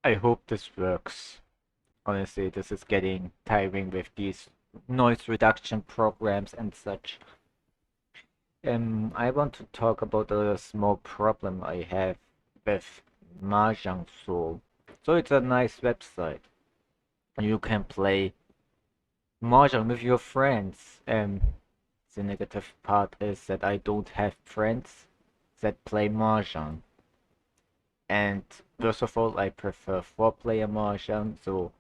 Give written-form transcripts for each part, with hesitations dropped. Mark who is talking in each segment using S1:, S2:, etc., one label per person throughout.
S1: I hope this works. Honestly, this is getting tiring with these noise reduction programs and such. I want to talk about a small problem I have with Mahjongsoul. So it's a nice website. You can play Mahjong with your friends. The negative part is that I don't have friends that play Mahjong. And first of all, I prefer four-player Mahjong, so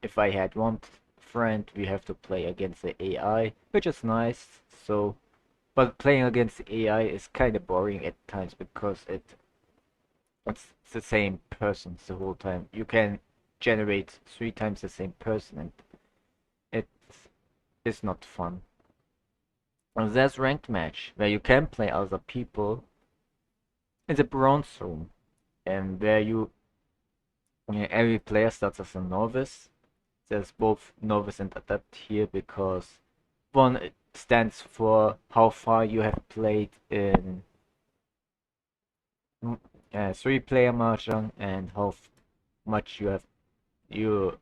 S1: if I had one friend, we have to play against the AI, which is nice. So, but playing against the AI is kind of boring at times because it's the same person the whole time. You can generate three times the same person, and it is not fun. And there's ranked match where you can play other people in the bronze room, and where every player starts as a novice. There's both novice and adept here because one it stands for how far you have played in three-player Mahjong and how much you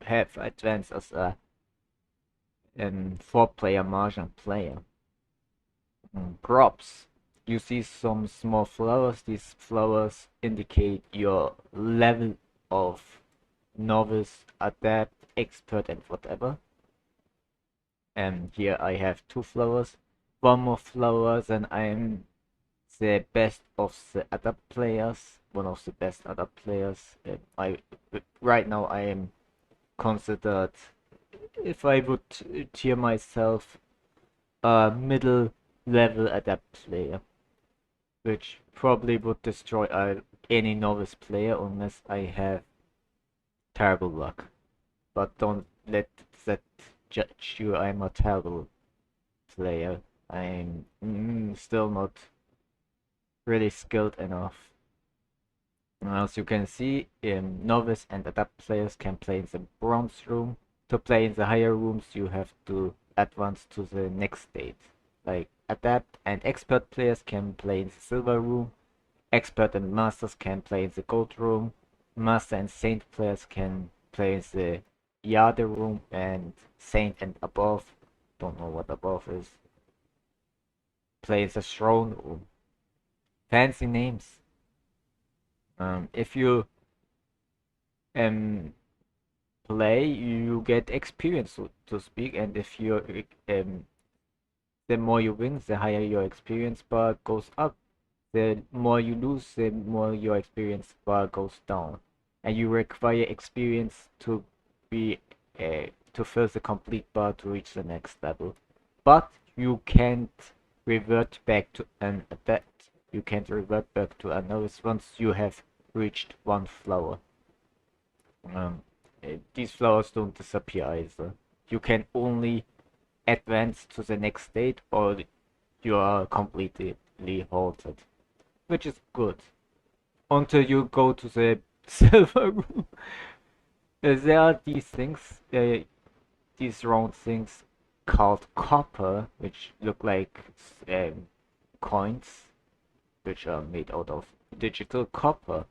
S1: have advanced as a four-player Mahjong player. Props. You see some small flowers. These flowers indicate your level of novice, adept, expert, and whatever. And here I have two flowers. One more flowers, and I'm the best of the adept players. One of the best adept players. Right now I am considered, if I would tier myself, a middle level adept player, which probably would destroy any novice player unless I have terrible luck. But don't let that judge you. I'm a terrible player. I'm still not really skilled enough. As you can see, novice and adept players can play in the bronze room. To play in the higher rooms, you have to advance to the next stage. Like adept and expert players can play in the silver room. Expert and masters can play in the gold room. Master and saint players can play in the Yard room, and saint and above, don't know what above is, play in the throne room. Fancy names. If you um play, you get experience, so to speak, and if you the more you win, the higher your experience bar goes up. The more you lose, the more your experience bar goes down, and you require experience be to fill the complete bar to reach the next level. But you can't revert back to an adept. You can't revert back to a novice once you have reached one flower. These flowers don't disappear either. You can only advance to the next state, or you are completely halted, which is good until you go to the silver room. There are these things, these round things called copper, which look like coins, which are made out of digital copper.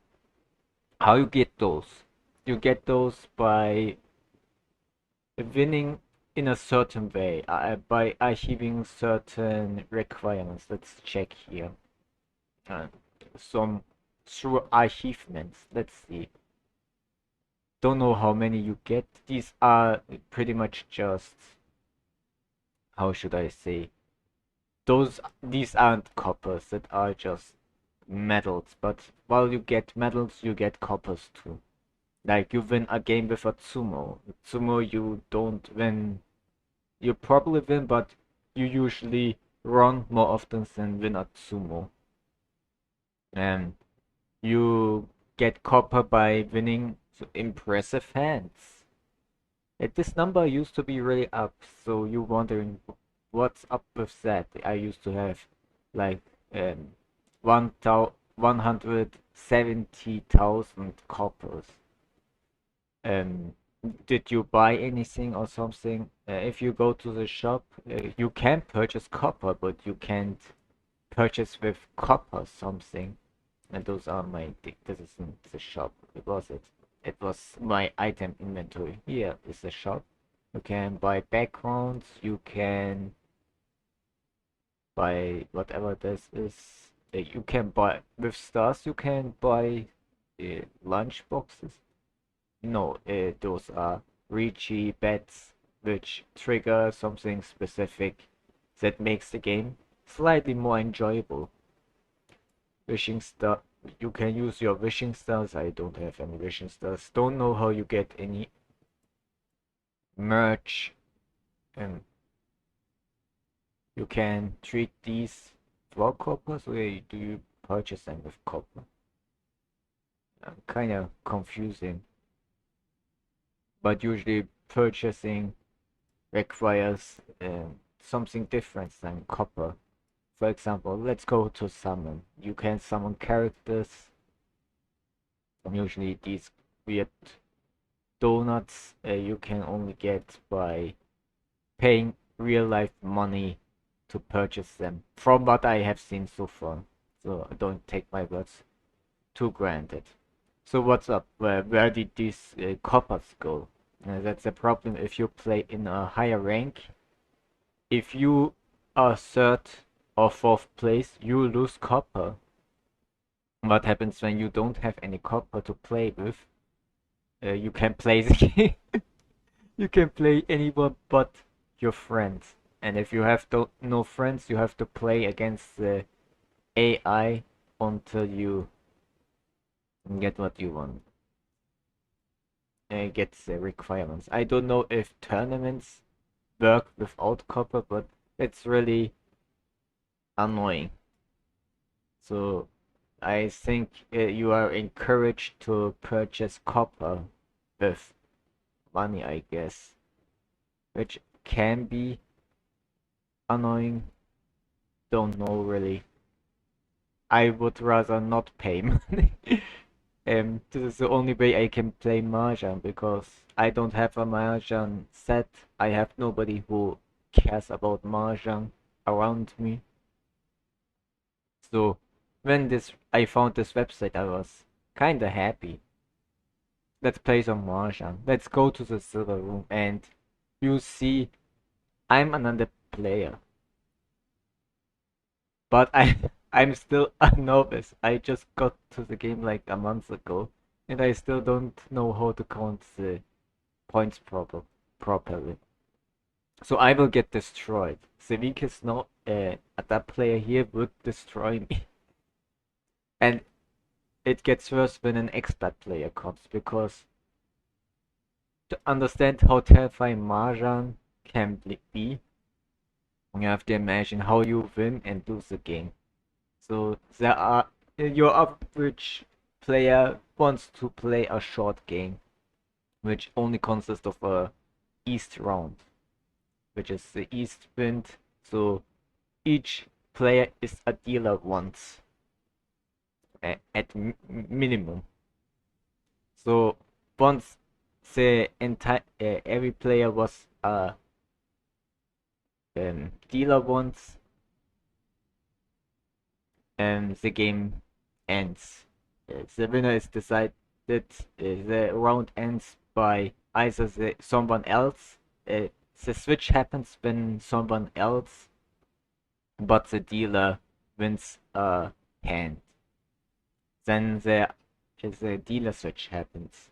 S1: How you get those? You get those by winning in a certain way, by achieving certain requirements. Let's check here. Some through achievements. Let's see. Don't know how many you get. These are pretty much just, how should I say? These aren't coppers, that are just medals, but while you get medals, you get coppers too. Like you win a game with a sumo. Sumo you don't win. You probably win, but you usually run more often than win at sumo. And you get copper by winning impressive hands. This number used to be really up, so you're wondering what's up with that. I used to have like 170,000 coppers. Um, did you buy anything or something? If you go to the shop, you can purchase copper, but you can't purchase with copper something. And those are my. This isn't the shop. It was it. it was my item inventory. Here is the shop. You can buy backgrounds, you can buy whatever this is. You can buy with stars, you can buy lunch boxes. No, those are Ricci bets which trigger something specific that makes the game slightly more enjoyable. Wishing star, you can use your wishing stars. I don't have any wishing stars. Don't know how you get any merch, and you can treat these for copper. So do you purchase them with copper? Kind of confusing, but usually purchasing requires something different than copper. For example, let's go to summon. You can summon characters, and usually these weird donuts you can only get by paying real life money to purchase them, from what I have seen so far. So don't take my words too granted. So what's up? Where did these coppers go? That's a problem if you play in a higher rank. If you are third or fourth place, you lose copper. What happens when you don't have any copper to play with? You can play the game. You can play anyone but your friends. And if you have no friends, you have to play against the AI until you get what you want. Get the requirements. I don't know if tournaments work without copper, but it's really annoying. So I think you are encouraged to purchase copper with money, I guess, which can be annoying. Don't know really. I would rather not pay money. This is the only way I can play Mahjong because I don't have a Mahjong set. I have nobody who cares about Mahjong around me. So when I found this website, I was kinda happy. Let's play some Mahjong. Let's go to the server room and you see I'm another player. But I'm still a novice. I just got to the game like a month ago and I still don't know how to count the points properly. So I will get destroyed. The weakest no that player here would destroy me. And it gets worse when an expert player comes, because to understand how terrifying Mahjong can be, you have to imagine how you win and lose the game. So your average player wants to play a short game, which only consists of a East round, which is the East wind. So each player is a dealer once, at minimum. So once the entire every player was a dealer once, and the game ends. The winner is decided. The round ends by either someone else. The switch happens when someone else, but the dealer wins a hand. Then the dealer switch happens.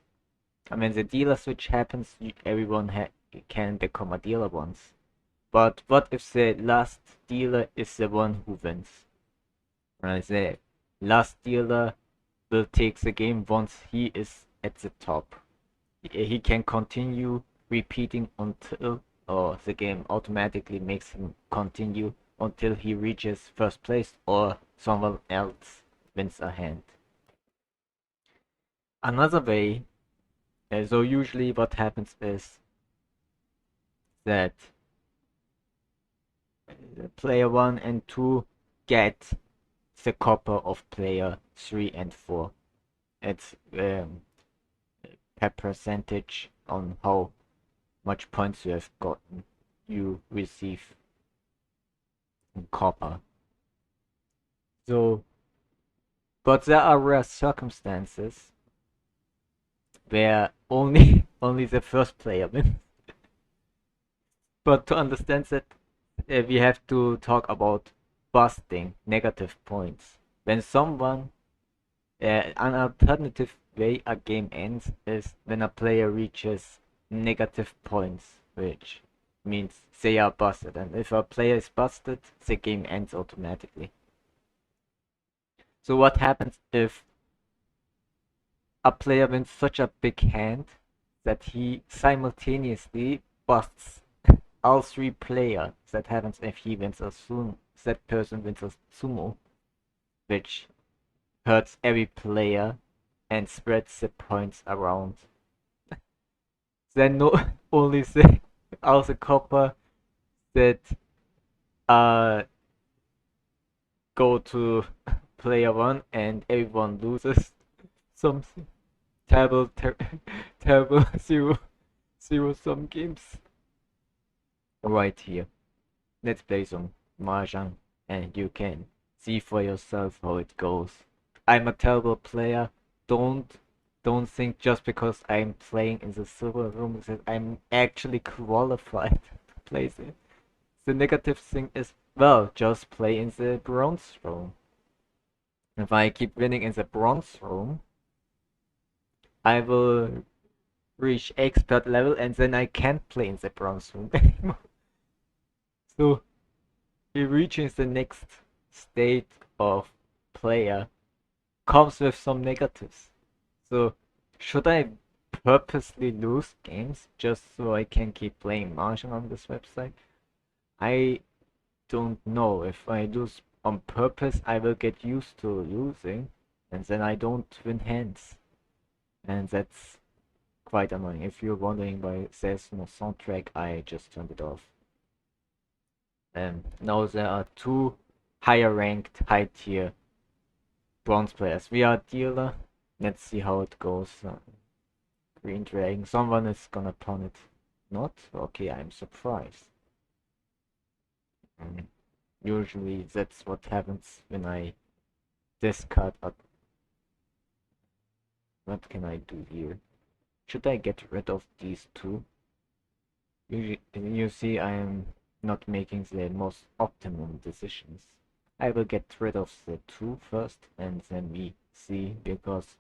S1: And when the dealer switch happens, everyone can become a dealer once. But what if the last dealer is the one who wins? The last dealer will take the game once he is at the top. He can continue repeating until, or the game automatically makes him continue until he reaches first place or someone else wins a hand. Another way, so usually what happens is that player 1 and 2 get the copper of player 3 and 4. It's per percentage on how much points you have gotten. You receive copper. So, but there are rare circumstances where only only the first player wins. But to understand that, we have to talk about busting negative points. When someone, an alternative way a game ends is when a player reaches negative points, which means they are busted. And if a player is busted, the game ends automatically. So what happens if a player wins such a big hand that he simultaneously busts all three players? That happens if he wins a sumo. That person wins a sumo, which hurts every player and spreads the points around. Then no only the also copper that uh go to player one and everyone loses something terrible terrible zero sum games right here. Let's play some Mahjong and you can see for yourself how it goes. I'm a terrible player. Don't don't think just because I'm playing in the silver room that I'm actually qualified to play there. The negative thing is, well, just play in the bronze room. If I keep winning in the bronze room, I will reach expert level and then I can't play in the bronze room anymore. So reaching the next state of player comes with some negatives. So should I purposely lose games just so I can keep playing Mahjong on this website? I don't know. If I lose on purpose, I will get used to losing, and then I don't win hands. And that's quite annoying. If you're wondering why there's no soundtrack, I just turned it off. Now there are two higher ranked, high tier bronze players. We are dealer. Let's see how it goes. Green dragon. Someone is gonna pawn it. Not? Okay, I'm surprised. Usually that's what happens when I discard a... What can I do here? Should I get rid of these two? You see, I am not making the most optimum decisions. I will get rid of the two first and then we see, because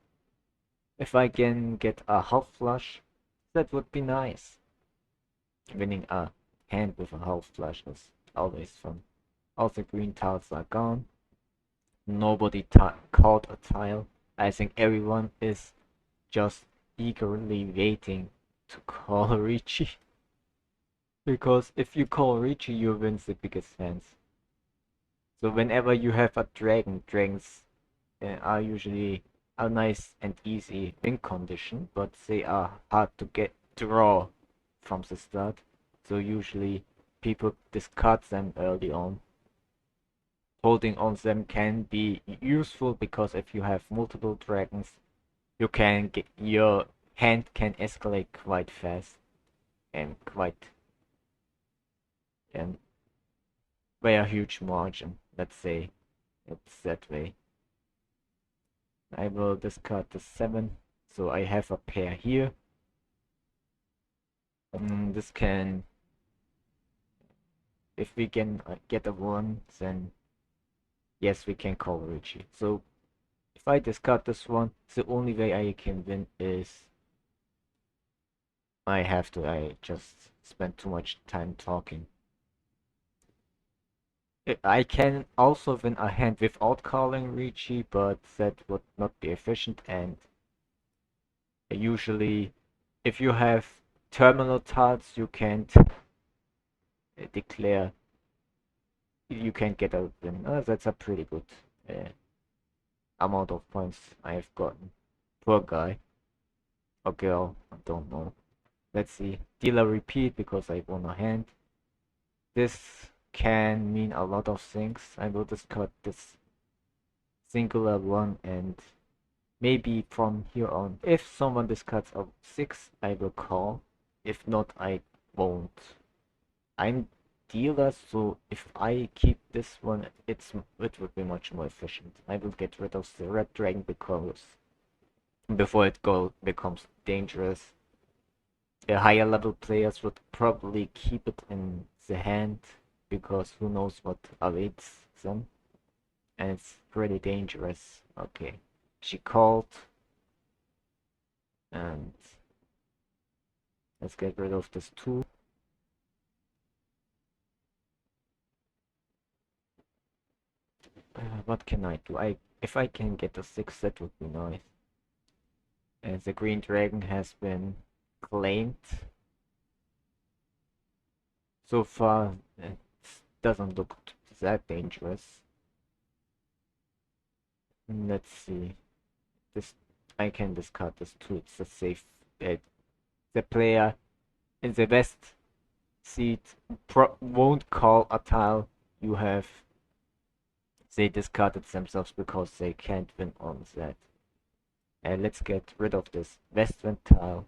S1: if I can get a half flush, that would be nice. Winning a hand with a half flush is always fun. All the green tiles are gone. Nobody caught a tile. I think everyone is just eagerly waiting to call Richie. Because if you call Richie, you win the biggest hands. So whenever you have a dragon, dragons are usually a nice and easy win condition, but they are hard to get draw from the start. So usually people discard them early on. Holding on them can be useful because if you have multiple dragons, you can get your hand can escalate quite fast and quite and by a huge margin. Let's say it's that way. I will discard the 7, so I have a pair here. This can, if we can get a 1, then yes, we can call Richie. So if I discard this one, the only way I can win is I just spend too much time talking. I can also win a hand without calling Richie, but that would not be efficient, and usually if you have terminal tiles you can't declare, you can't get a win. That's a pretty good amount of points I've gotten. Poor guy. Or girl, I don't know. Let's see. Dealer repeat because I won a hand. This can mean a lot of things. I will discard this singular one and maybe from here on, if someone discards a 6, I will call. If not, I won't. I'm dealer, so if I keep this one, it would be much more efficient. I will get rid of the red dragon because before it becomes dangerous. The higher level players would probably keep it in the hand because who knows what awaits them. And it's pretty dangerous. Okay. She called. And let's get rid of this 2. What can I do? If I can get a 6, that would be nice. And the green dragon has been claimed. So far, it doesn't look that dangerous. Let's see. This I can discard this too. It's a safe bet. The player in the best seat won't call a tile you have. They discarded themselves because they can't win on that. And let's get rid of this western tile.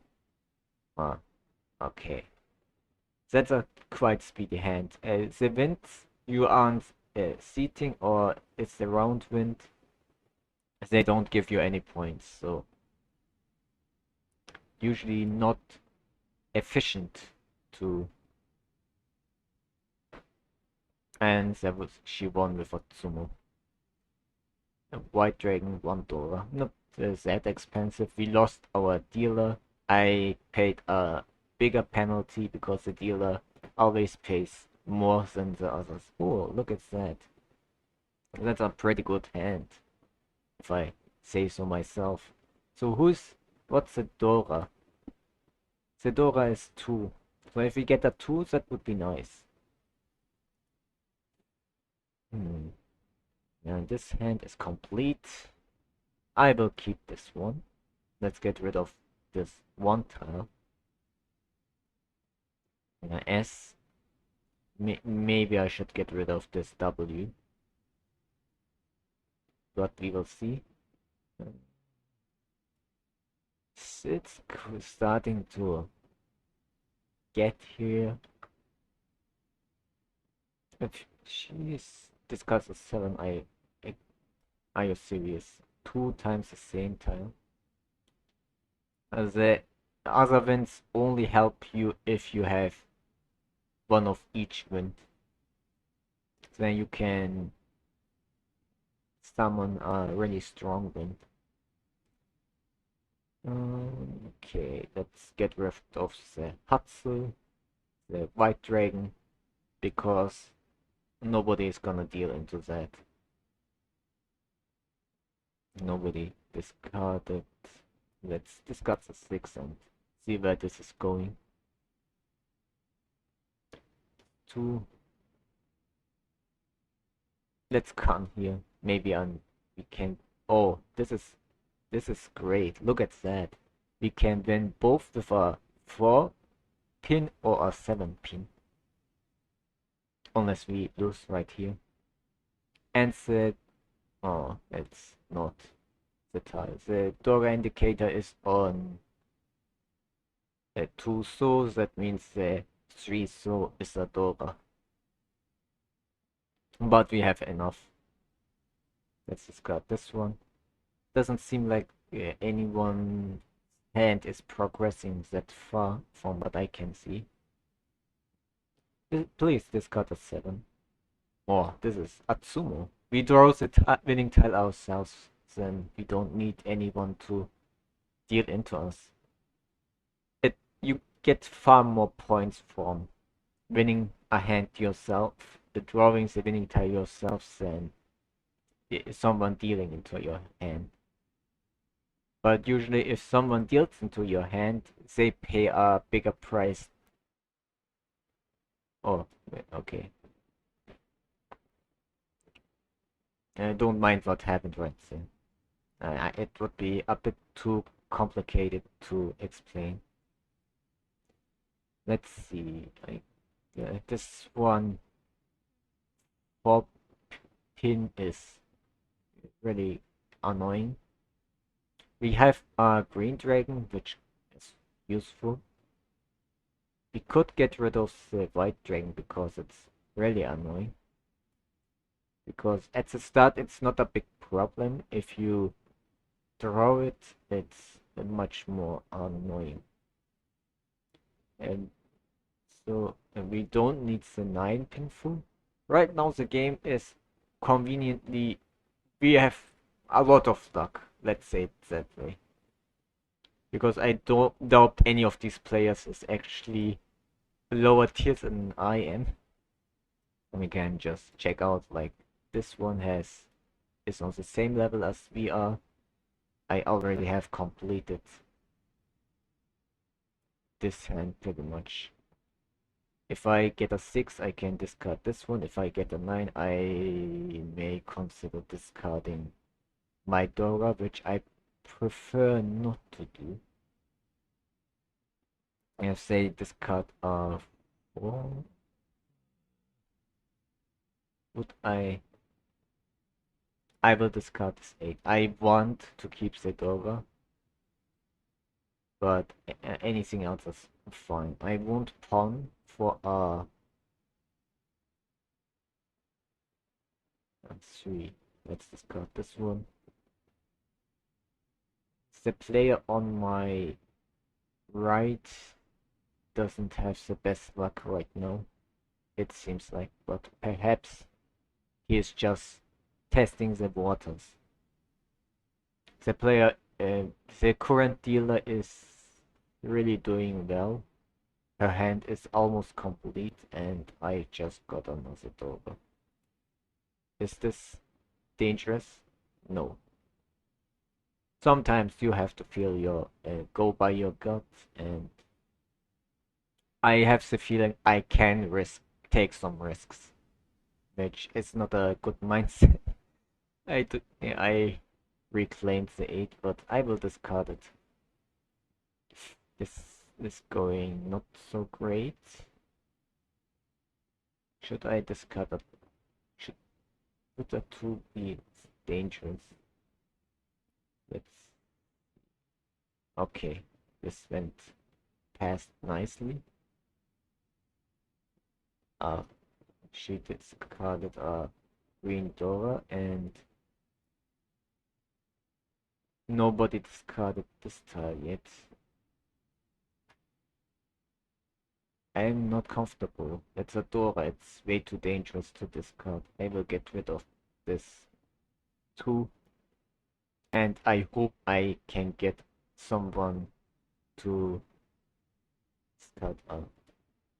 S1: Okay. That's a quite speedy hand. The winds you aren't seating, or it's the round wind, they don't give you any points, so usually not efficient to. And she won with a sumo. A white dragon, $1. Not that expensive. We lost our dealer. I paid a bigger penalty because the dealer always pays more than the others. Oh, look at that. That's a pretty good hand, if I say so myself. So what's the Dora? The Dora is 2. So if we get a 2, that would be nice. Now this hand is complete. I will keep this one. Let's get rid of this 1 tile. Now S. Maybe I should get rid of this W. But we will see. It's starting to get here. If she's discusses 7, are you serious? 2 times the same tile. The other winds only help you if you have one of each wind. Then you can summon a really strong wind. Okay, let's get rid of the Hatsu, the white dragon, because nobody is gonna deal into that. Nobody discarded. Let's discard the 6 and see where this is going. 2. Let's come here. Maybe we can. Oh, this is great. Look at that. We can win both with a 4 pin or a 7 pin. Unless we lose right here. And oh, it's not the tile. The Dora indicator is on 2 so that means the 3 so is a Dora. But we have enough. Let's discard this one. Doesn't seem like anyone's hand is progressing that far from what I can see. Please discard a 7. Oh, this is Atsumo. We draw the winning tile ourselves, then we don't need anyone to deal into us. You get far more points from winning a hand yourself, drawing the winning tile yourself, than someone dealing into your hand. But usually if someone deals into your hand, they pay a bigger price. Oh, okay. Don't mind what happened right there. It would be a bit too complicated to explain. Let's see. This one 4 pin is really annoying. We have a green dragon, which is useful. We could get rid of the white dragon because it's really annoying. Because at the start it's not a big problem. If you draw it, it's much more annoying. And so we don't need the 9 ping fu. Right now the game is conveniently, we have a lot of luck, let's say it that way. Because I don't doubt any of these players is actually lower tiers than I am. And we can just check out, like, this one is on the same level as we are. I already have completed this hand pretty much. If I get a 6, I can discard this one. If I get a 9, I may consider discarding my Dora, which I prefer not to do. And say discard a 4. Would I will discard this 8. I want to keep the Dora, but anything else is fine. I won't pawn for a 3. Let's discard this one. The player on my right doesn't have the best luck right now, it seems like, but perhaps he is just testing the waters. The player, the current dealer is really doing well. Her hand is almost complete, and I just got another Dover. Is this dangerous? No. Sometimes you have to feel your go by your gut, and I have the feeling I can take some risks, which is not a good mindset. I reclaimed the 8, but I will discard it. This is going not so great. Should I discard it? Should a 2 be dangerous? Let's. Okay, this went past nicely. She discarded a green Dora, and nobody discarded this tile yet. I'm not comfortable. It's a Dora, it's way too dangerous to discard. I will get rid of this 2, and I hope I can get someone to discard a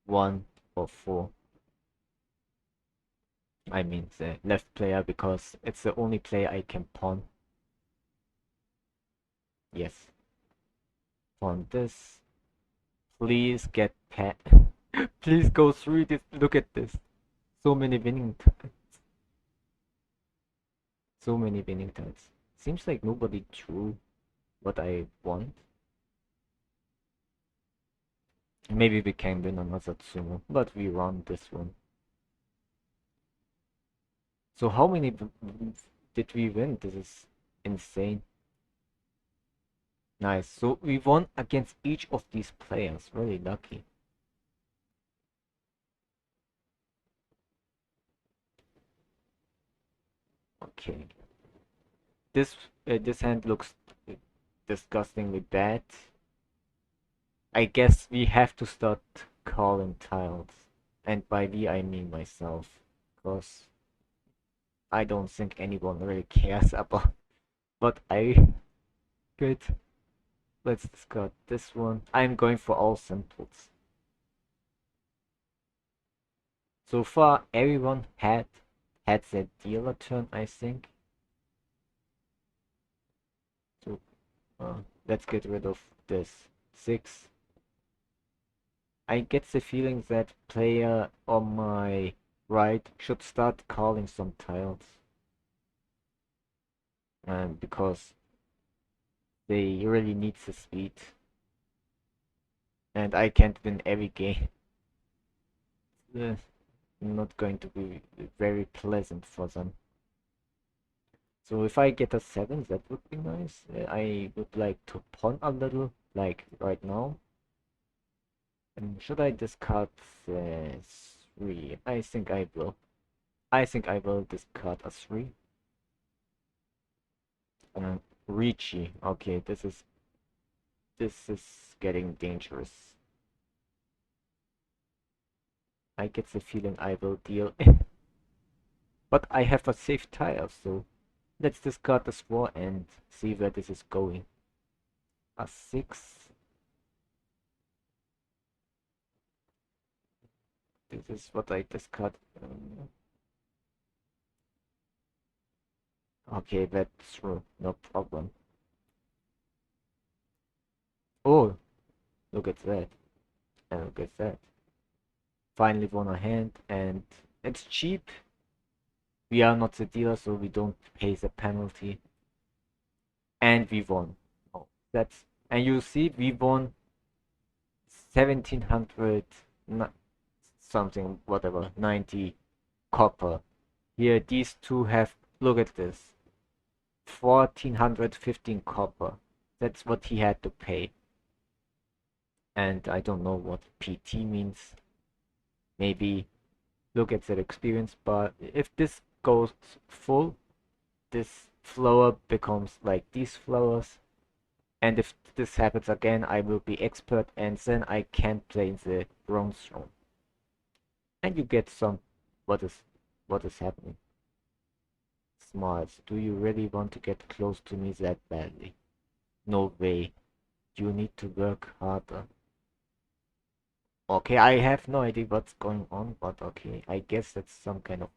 S1: 1 or 4. I mean the left player, because it's the only player I can pawn. Yes. Pawn this. Please get pet. Please go through this. Look at this. So many winning tiles. So many winning tiles. Seems like nobody drew what I want. Maybe we can win another Tsumo, but we run this one. So how many did we win? This is insane. Nice. So we won against each of these players. Really lucky. Okay. This hand looks disgustingly bad. I guess we have to start calling tiles. And by we I mean myself. Because I don't think anyone really cares about what I could. Let's discard this one. I'm going for all simples. So far everyone had their dealer turn, I think. So let's get rid of this 6. I get the feeling that player on my right should start calling some tiles. And because they really need the speed. And I can't win every game. Not going to be very pleasant for them. So if I get a 7, that would be nice. I would like to pawn a little, like right now. And should I discard 3? I think I will. I think I will discard a 3. Ricci. Okay, this is This is getting dangerous. I get the feeling I will deal. But I have a safe tile, so let's discard the spore and see where this is going. A 6. This is what I discard. Okay, that's true. No problem. Oh, look at that. And look at that. Finally won a hand, and it's cheap. We are not the dealer, so we don't pay the penalty. And we won. Oh, that's, and you see, we won 1700 something, whatever, 90 copper. Here, these two have, look at this, 1415 copper. That's what he had to pay. And I don't know what PT means. Maybe look at that experience bar. If this goes full, this flower becomes like these flowers. And if this happens again, I will be expert, and then I can play the bronze throne. And you get some. What is happening? Smarts, do you really want to get close to me that badly? No way. You need to work harder. Okay, I have no idea what's going on, but okay, I guess that's some kind of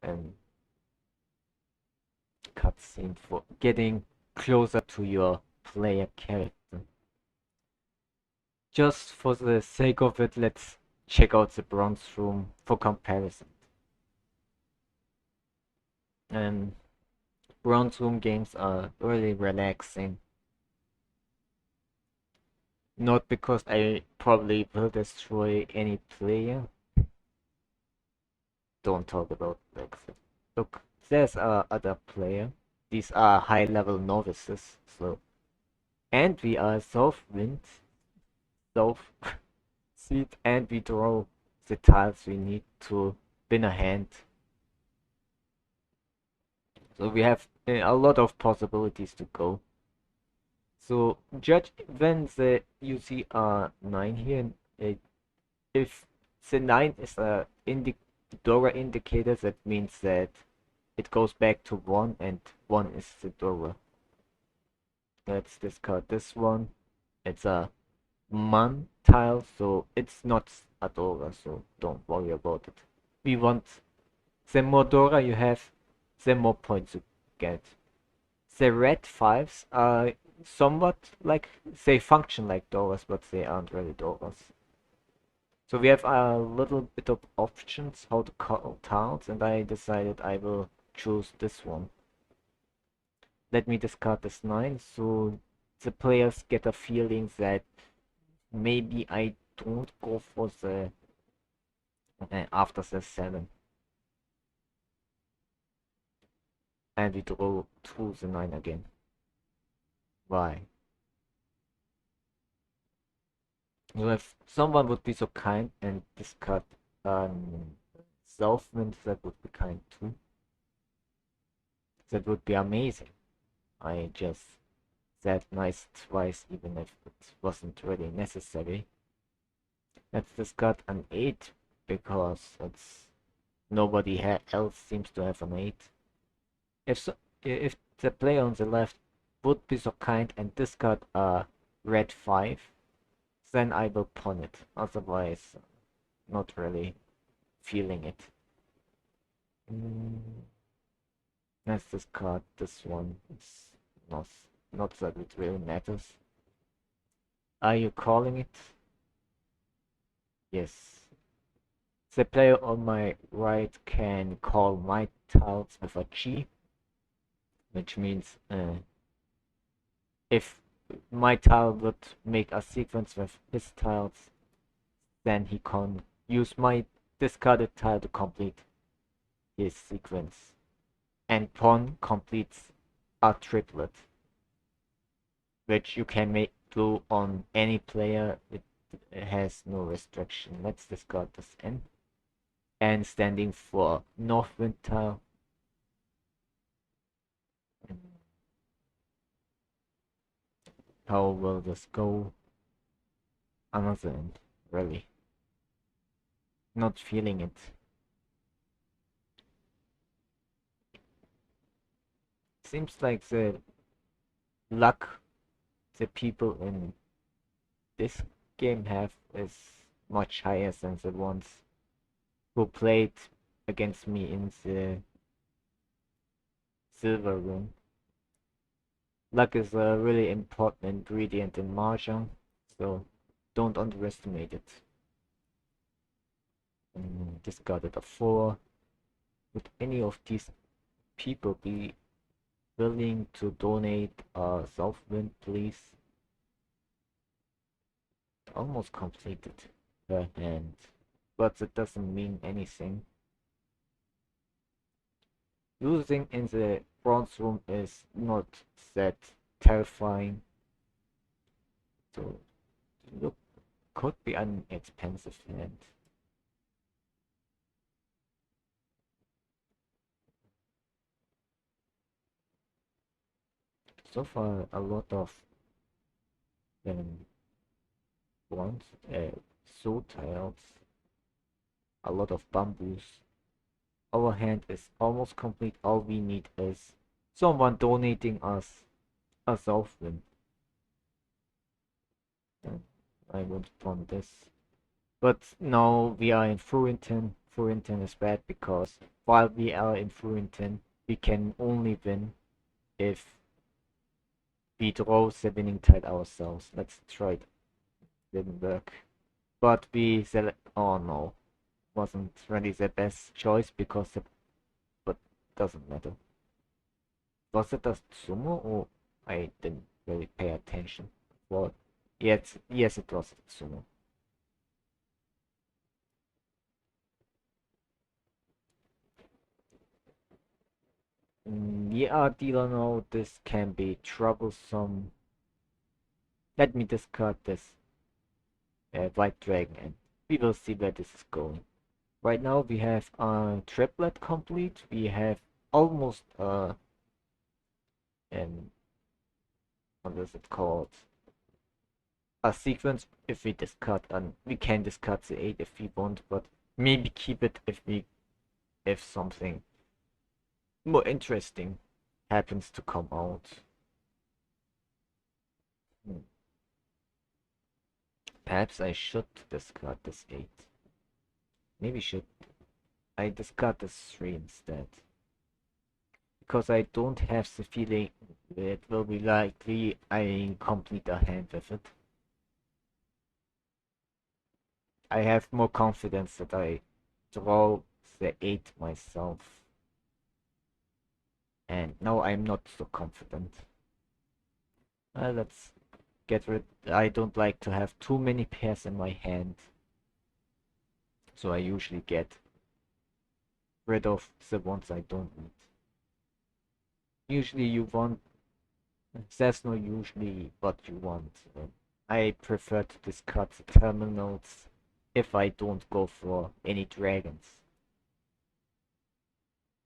S1: um cutscene for getting closer to your player character. Just for the sake of it, let's check out the bronze room for comparison. And bronze room games are really relaxing. Not because I probably will destroy any player. Don't talk about Brexit. Look, there's other player. These are high-level novices, so, and we are Southwind, South Seed, and we draw the tiles we need to win a hand. So we have a lot of possibilities to go. So judge when you see a 9 here, if the 9 is a Dora indicator, that means that it goes back to 1 and 1 is the Dora. Let's discard this one. It's a Man tile, so it's not a Dora, so don't worry about it. We want, the more Dora you have, the more points you get. The red 5s are somewhat like, they function like Doras, but they aren't really Doras. So we have a little bit of options how to call tiles, and I decided I will choose this one. Let me discard this 9, so the players get a feeling that maybe I don't go for the after the 7. And we draw to the 9 again. Why? So if someone would be so kind and discard Southwind, that would be kind too. That would be amazing. I just said nice twice, even if it wasn't really necessary. Let's discard an 8 because it's nobody else seems to have an 8. If the player on the left would be so kind and discard a red 5, then I will pawn it. Otherwise, not really feeling it. Let's discard this one. It's not that it really matters. Are you calling it? Yes. The player on my right can call my tiles with a G, which means if my tile would make a sequence with his tiles, then he can use my discarded tile to complete his sequence. And pawn completes a triplet, which you can do on any player. It has no restriction. Let's discard this N. And standing for Northwind tile. How will this go? Another end, really. Not feeling it. Seems like the luck the people in this game have is much higher than the ones who played against me in the silver room. Luck is a really important ingredient in Mahjong, so don't underestimate it. Discarded a 4. Would any of these people be willing to donate a Southwind, please? Almost completed her hand, but it doesn't mean anything. Losing in the bronze room is not that terrifying, so look, could be an expensive hand. So far, a lot of um, bronze, soul tiles, a lot of bamboos. Our hand is almost complete. All we need is someone donating us a Southwind. I won't pawn this. But now we are in Furinton. Furinton is bad because while we are in Furinton, we can only win if we draw the winning tile ourselves. Let's try it. Didn't work. But we select. Oh no. Wasn't really the best choice because the. But doesn't matter. Was it a sumo or I didn't really pay attention? Well, yes, it was a sumo. Yeah, dealer, no, this can be troublesome. Let me discard this white dragon and we will see where this is going. Right now we have a triplet complete. We have almost an what is it called? A sequence if we discard and we can discard the 8 if we want, but maybe keep it if something more interesting happens to come out. Hmm. Perhaps I should discard this 8. Maybe should I discard this 3 instead. Because I don't have the feeling it will be likely I complete a hand with it. I have more confidence that I draw the 8 myself. And now I'm not so confident. Let's get rid. I don't like to have too many pairs in my hand. So I usually get rid of the ones I don't need. Usually you want. There's no usually what you want. I prefer to discard the terminals if I don't go for any dragons.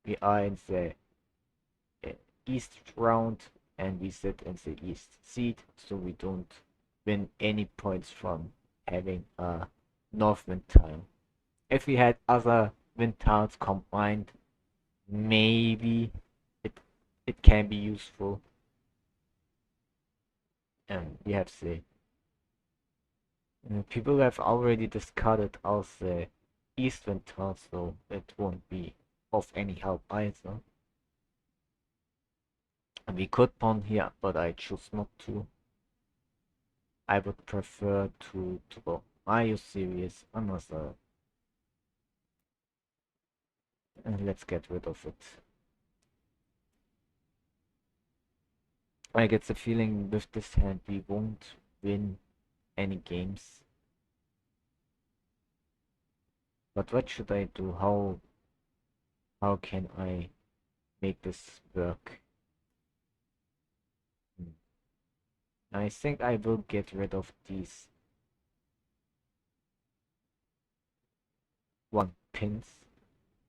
S1: We are in the uh, east round and we sit in the east seat, so we don't win any points from having a north wind tile. If we had other wind tiles combined, maybe it it can be useful. And we have the people have already discarded out the eastern tiles, so it won't be of any help either. And we could pawn here, but I choose not to. I would prefer to go. Are you serious? Another. And let's get rid of it. I get the feeling with this hand we won't win any games. But what should I do? How can I make this work? I think I will get rid of these 1 pins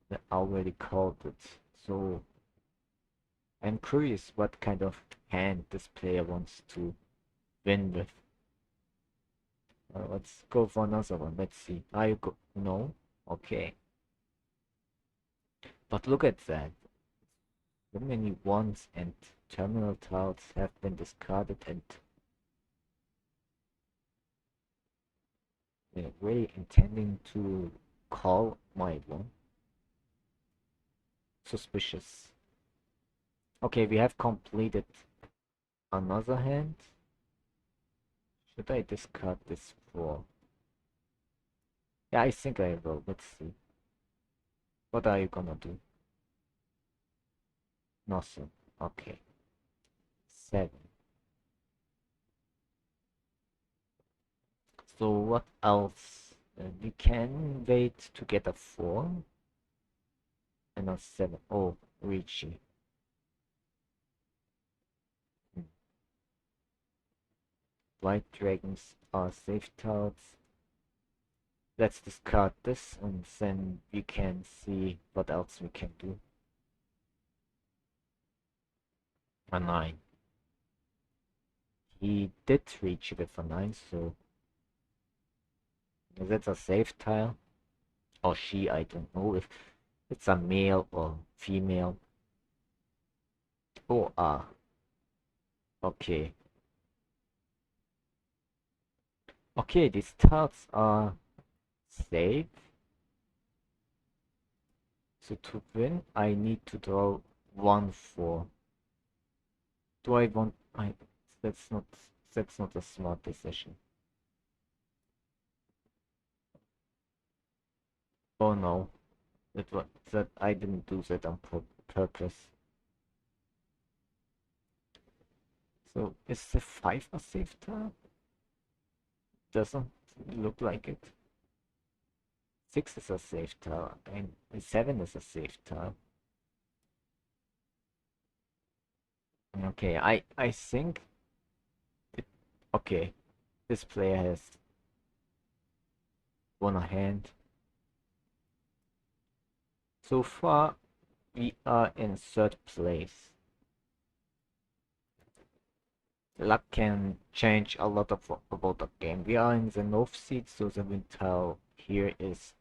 S1: that I already called it. So I'm curious what kind of hand this player wants to win with. Let's go for another one. Let's see. Are you go? No? Okay. But look at that. So many ones and terminal tiles have been discarded and they're really intending to call my one. Suspicious. Okay, we have completed another hand. Should I discard this for? Yeah, I think I will. Let's see. What are you gonna do? Nothing. Okay. 7. So what else? We can wait to get a 4 and a 7. Oh, Richie. White dragons are safe tiles. Let's discard this and then we can see what else we can do. A 9. He did reach with a 9, so that's a safe tile. Or she, I don't know if it's a male or female. Oh, okay. Okay, these tiles are safe. So to win, I need to draw 1-4. Do I want? That's not a smart decision. Oh no, that I didn't do that on purpose. So is the 5 a safe tile? Doesn't look like it. 6 is a safe tile, and 7 is a safe tile. Okay, I think okay, this player has won a hand. So far, we are in 3rd place. Luck can change a lot of about the game. We are in the north seat, so the wind tile here is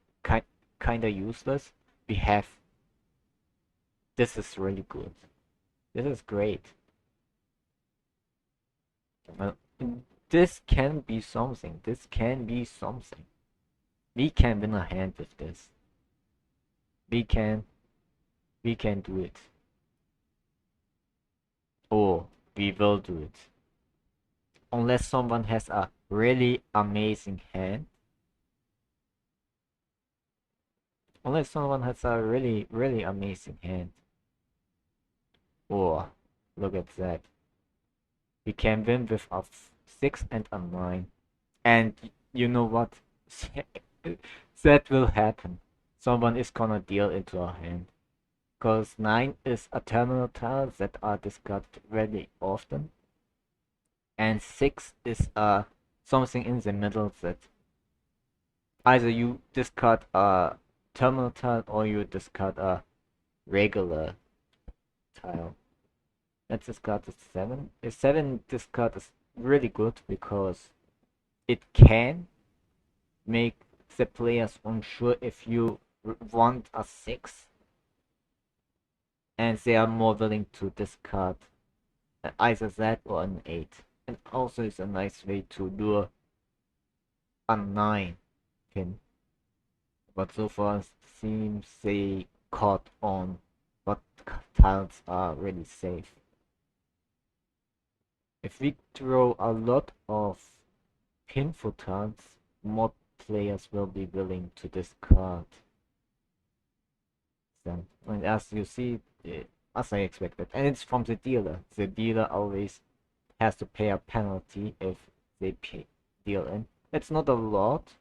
S1: kinda useless. We have this is really good. This is great. Well, this can be something. This can be something. We can win a hand with this. We can do it. Or we will do it. Unless someone has a really amazing hand. Unless someone has a really, really amazing hand. Or, look at that. We can win with a 6 and a 9. And you know what? That will happen. Someone is gonna deal into our hand. Because 9 is a terminal tile that are discarded very often. And 6 is something in the middle that either you discard a terminal tile or you discard a regular tile. Let's discard the 7. The 7 discard is really good because it can make the players unsure if you want a 6 and they are more willing to discard either that or an 8. And also it's a nice way to lure a 9 pin. But so far seems they caught on what tiles are really safe. If we throw a lot of pinful tiles, more players will be willing to discard them. And as you see, as I expected, and it's from the dealer. The dealer always has to pay a penalty if they deal in. It's not a lot,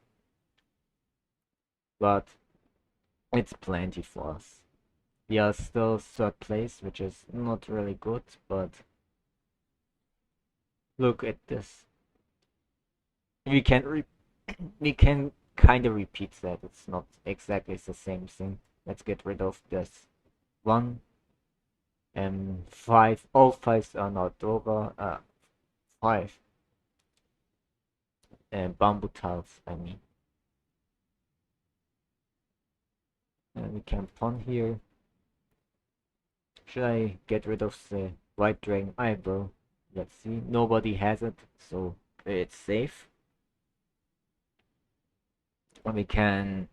S1: but it's plenty for us. We are still 3rd place, which is not really good, but look at this. We can kind of repeat that. It's not exactly the same thing. Let's get rid of this 1 and 5. All 5s are not over. 5. bamboo tiles, I mean. And we can pawn here. Should I get rid of the white dragon eyebrow? Let's see. Nobody has it, so it's safe. And we can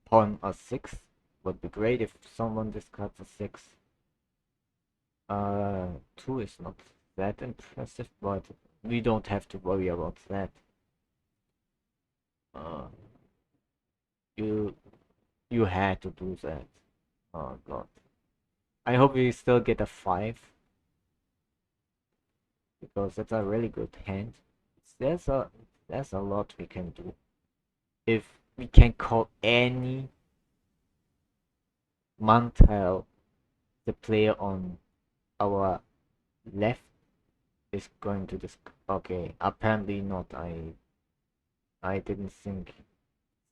S1: pawn a 6. Would be great if someone discards a 6. 2 is not that impressive, but we don't have to worry about that. Uh, you you had to do that. Oh god. I hope we still get a 5, because that's a really good hand. There's a there's a lot we can do. If we can call any Mantel, the player on our left is going to this. Okay, apparently not. I didn't think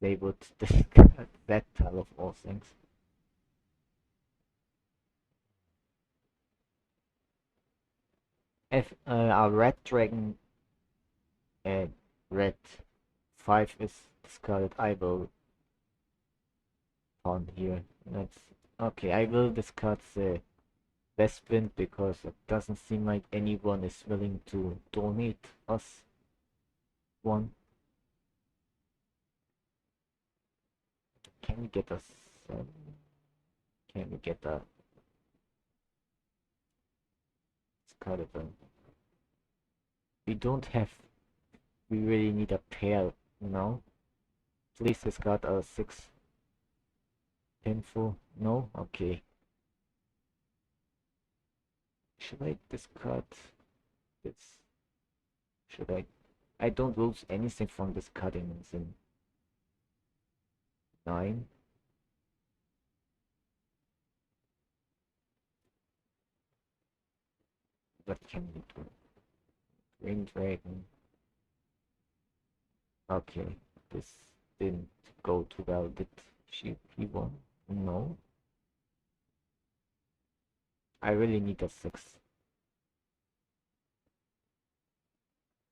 S1: they would discard that tile of all things. If a red dragon and red 5 is discarded, I will pawn here. That's okay. I will discard the West Wind because it doesn't seem like anyone is willing to donate us one. Can we get a 7? Can we get a discarded one? We don't have. We really need a pair now. Please discard a 6. Painful. No? Okay. Should I discard this? Should I? I don't lose anything from discarding in 9. What can we do? Green Dragon. Okay. This didn't go too well. Did he won? No. I really need a 6.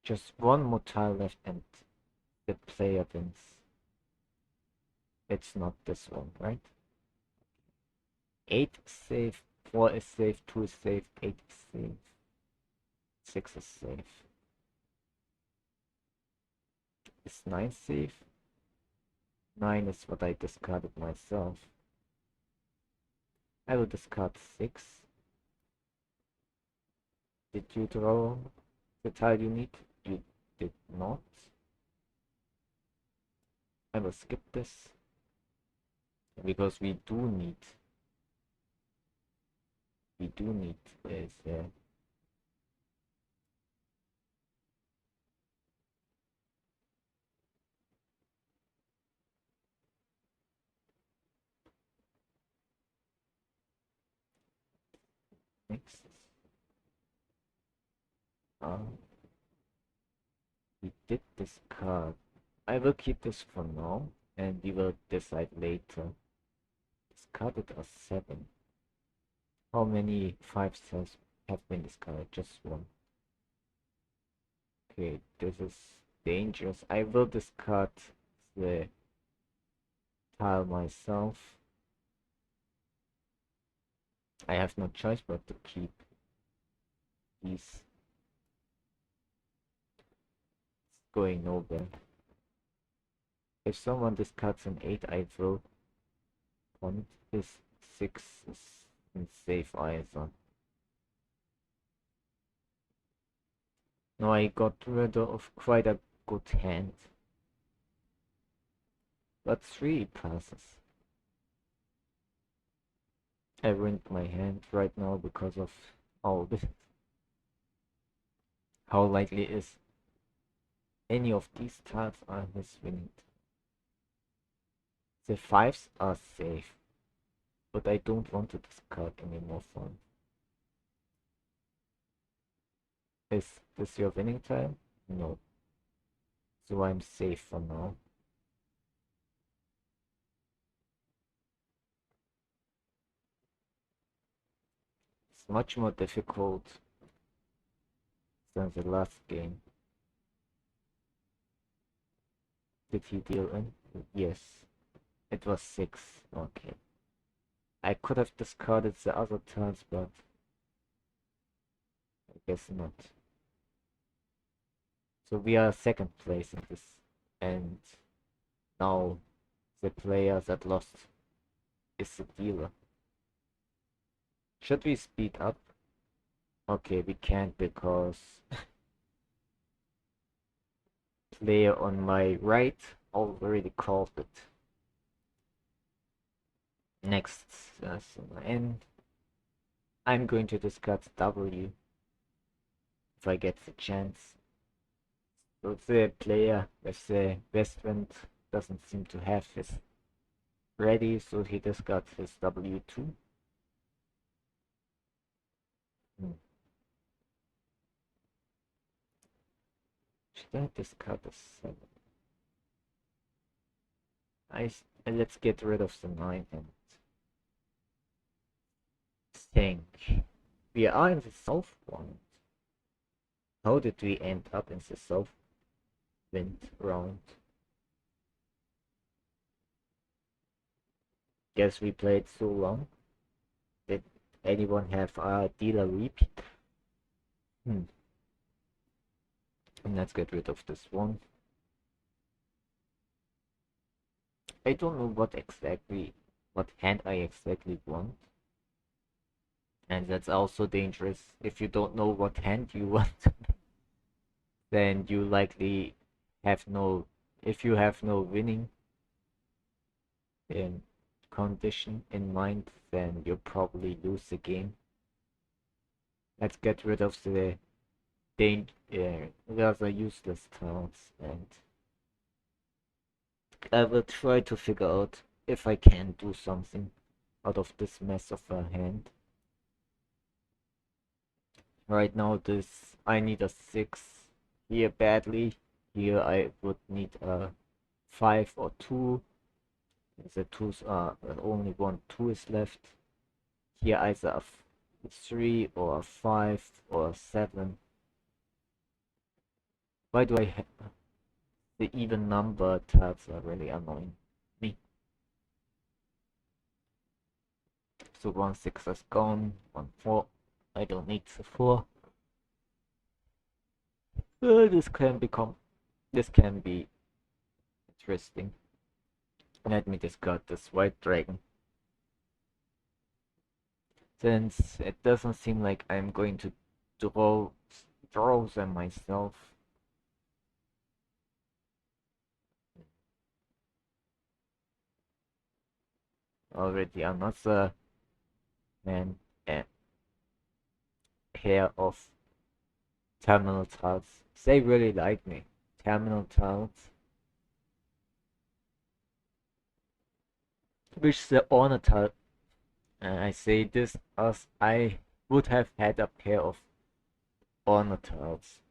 S1: Just one more tile left and the player wins. It's not this one, right? 8 is safe, 4 is safe, 2 is safe, 8 is safe, 6 is safe. Is 9 safe? 9 is what I discarded myself. I will discard 6. Did you draw the tile you need? You did not. I will skip this because we do need is next. We did discard. I will keep this for now, and we will decide later. Discarded a 7. How many 5s have been discarded? Just 1. Okay, this is dangerous. I will discard the tile myself. I have no choice but to keep these. It's going nowhere. If someone discards an 8, I will want his 6 is in safe either. No, I got rid of quite a good hand. But 3 passes. I ruined my hand right now because of all this. How likely is any of these tiles are his winning? The 5s are safe, but I don't want to discard any more fun. Is this your winning tile? No. So I'm safe for now. It's much more difficult than the last game. Did he deal in? Yes. It was 6. Okay. I could have discarded the other turns, but I guess not. So we are second place in this, and now the player that lost is the dealer. Should we speed up? Okay, we can't because player on my right already called it. Next, and I'm going to discard W if I get the chance. So the player with the best wind doesn't seem to have his ready, so he discards his W2. Should I discard the 7? Let's get rid of the 9 and think. We are in the south one. How did we end up in the south wind round? Guess we played so long. Did anyone have a dealer repeat? And let's get rid of this one. I don't know what hand I exactly want. And that's also dangerous. If you don't know what hand you want, then you likely have no, if you have no winning condition in mind, then you'll probably lose the game. Let's get rid of the rather useless tiles, and I will try to figure out if I can do something out of this mess of a hand. Right now I need a 6 here badly. Here I would need a 5 or 2. The 2s are only 2 is left. Here either a 3 or a 5 or a 7. Why do I have the even number tabs are really annoying me. So 1 6 is gone, 1 4. I don't need the 4. This can be interesting. Let me discard this white dragon. Since it doesn't seem like I'm going to draw them myself. Already another pair of terminal tiles. They really like me. Terminal tiles. Which the honor tile. I say this as I would have had a pair of honor tiles,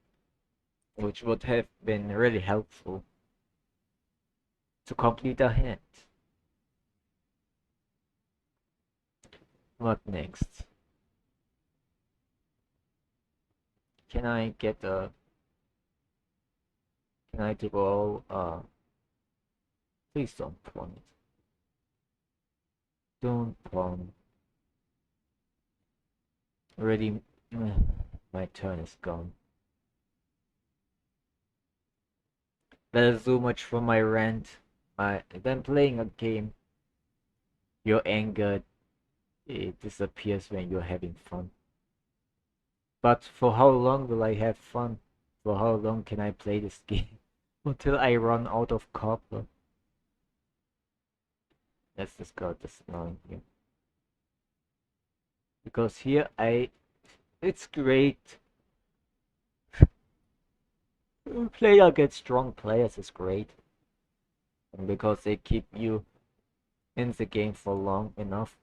S1: which would have been really helpful to complete a hand. What next? Can I draw please don't pawn it. Don't pawn. Already my turn is gone. That is so much for my rant. When playing a game, your anger disappears when you're having fun. But for how long will I have fun? For how long can I play this game? Until I run out of copper. Let's discard this 9 here. Because here it's great. Play against strong players is great. And because they keep you in the game for long enough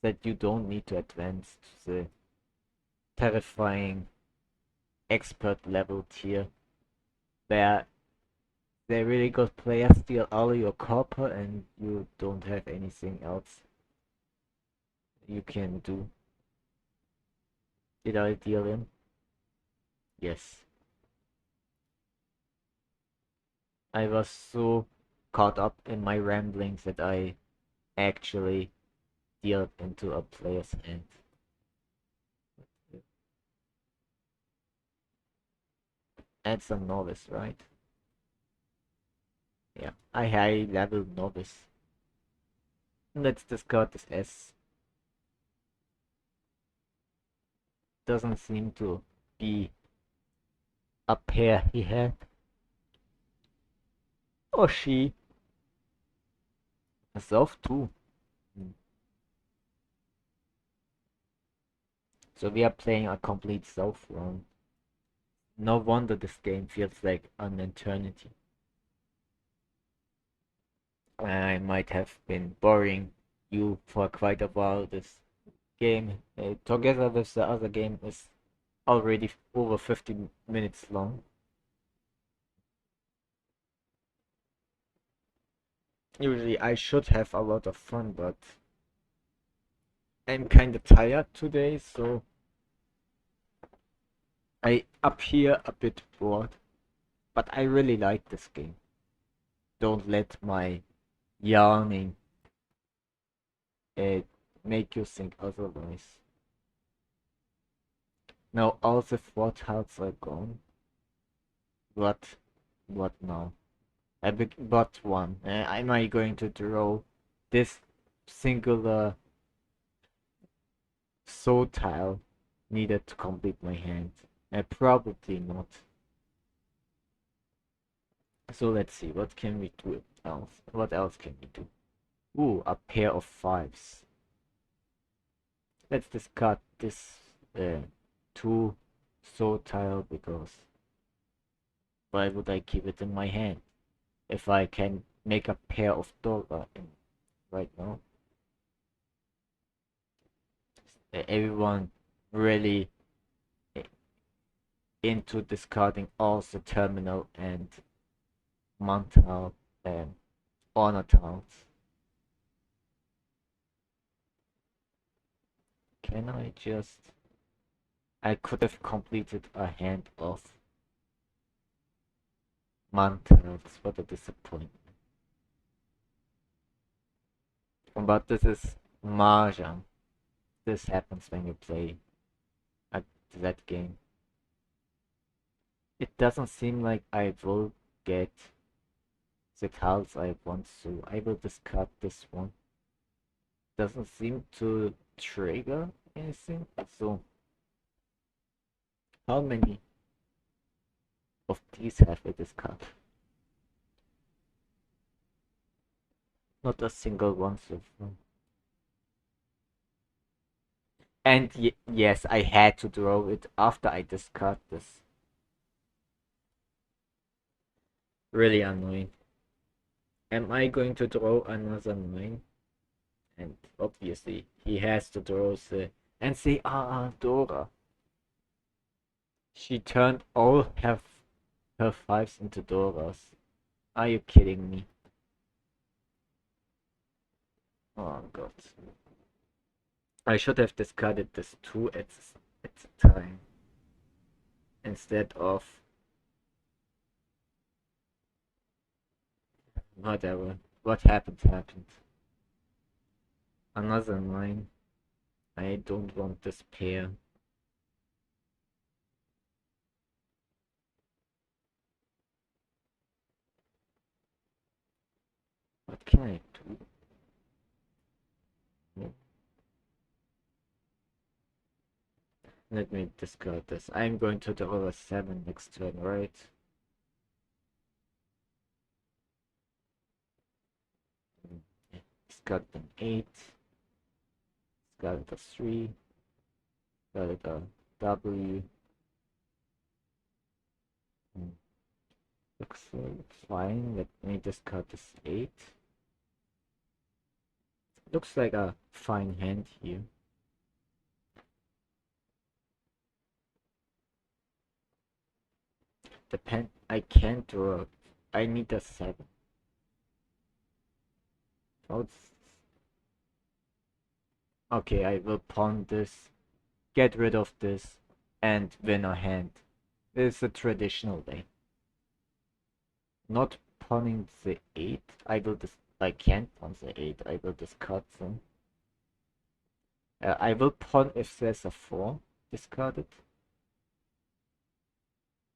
S1: that you don't need to advance to the terrifying expert level tier where the really good players steal all your copper and you don't have anything else you can do. Did I deal in? Yes. I was so caught up in my ramblings that I actually dealt into a player's hand. And some novice, right? Yeah, I high level novice. Let's discard this S. Doesn't seem to be a pair he had. Or she. Herself too. Hmm. So we are playing a complete self round. No wonder this game feels like an eternity. I might have been boring you for quite a while. This game, together with the other game, is already over 50 minutes long. Usually I should have a lot of fun, but I'm kinda tired today, so I appear a bit bored. But I really like this game. Don't let my yarning uh, make you think otherwise. Now all the four tiles are gone. What? What now? But one. Am I going to draw this singular soul tile needed to complete my hand? Probably not. So let's see, what can we do else? What else can we do? Ooh, a pair of fives. Let's discard this two soul tile because why would I keep it in my hand if I can make a pair of Dora in right now? Everyone really into discarding all the terminal and mantle and honor tiles. Can I just... I could have completed a hand of mantles. What a disappointment. But this is Mahjong. This happens when you play at that game. It doesn't seem like I will get the tiles I want, so I will discard this one. Doesn't seem to trigger anything. So, how many of these have I discarded? Not a single one so far. And yes, I had to draw it after I discard this. Really annoying. Am I going to draw another 9? And obviously, he has to draw the... And say, Dora. She turned all her fives into Doras. Are you kidding me? Oh god. I should have discarded this 2 at the time. Instead of... Whatever. What happened happened. Another 9. I don't want this pair. What can I do? Let me discard this. I'm going to draw a 7 next turn, right? Discard an 8. Discard a 3. Discard a W. Looks fine. Let me discard this 8. Looks like a fine hand here. I can't draw. I need a 7. Oh, okay, I will pawn this, get rid of this, and win a hand. It's a traditional way. Not pawning the 8. I can't pawn the 8. I will discard them. I will pawn if there's a 4 discarded.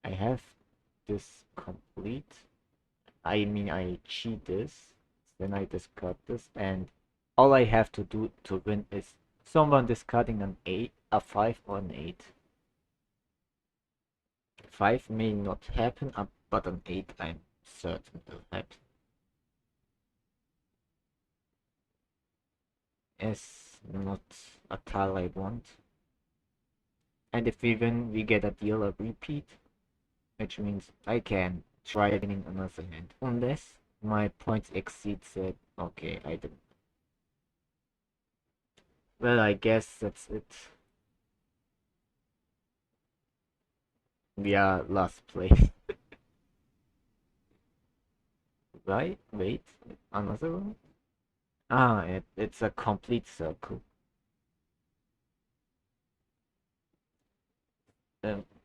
S1: I have this complete. I mean, I cheat this. Then I discard this, and all I have to do to win is someone discarding an 8, a 5 or an 8. 5 may not happen, but an 8 I'm certain will happen. Is not a tile I want. And if we win, we get a deal, a repeat, which means I can try winning another hand. Unless my points exceeds it. Okay, I didn't. Well, I guess that's it. We are last place. Right? Wait, another one? Ah, it's a complete circle.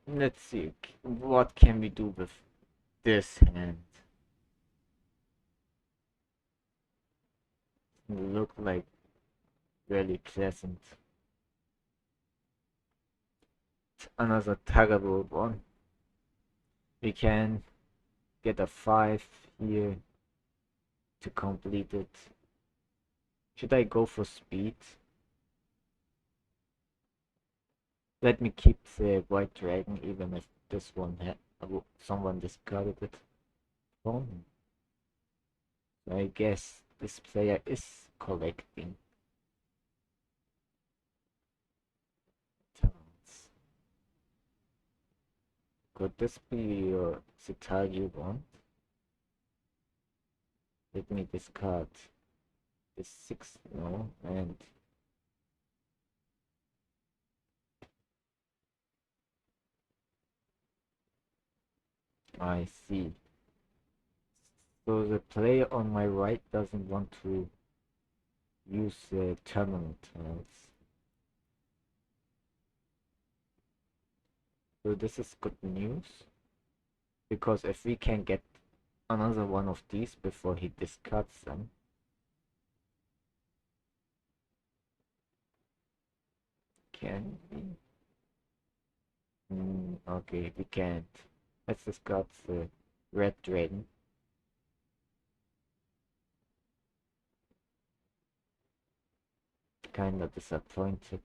S1: Let's see. What can we do with this hand? Look like really pleasant. Another terrible one. We can get a 5 here to complete it. Should I go for speed? Let me keep the white dragon even if this one had someone discarded it. Oh, I guess this player is collecting tiles. Could this be your tile you want? Let me discard this 6 no, and I see. So the player on my right doesn't want to use the terminal tiles. So this is good news, because if we can get another one of these before he discards them. Can we? Okay, we can't. Let's discard the red dragon. Kinda disappointed.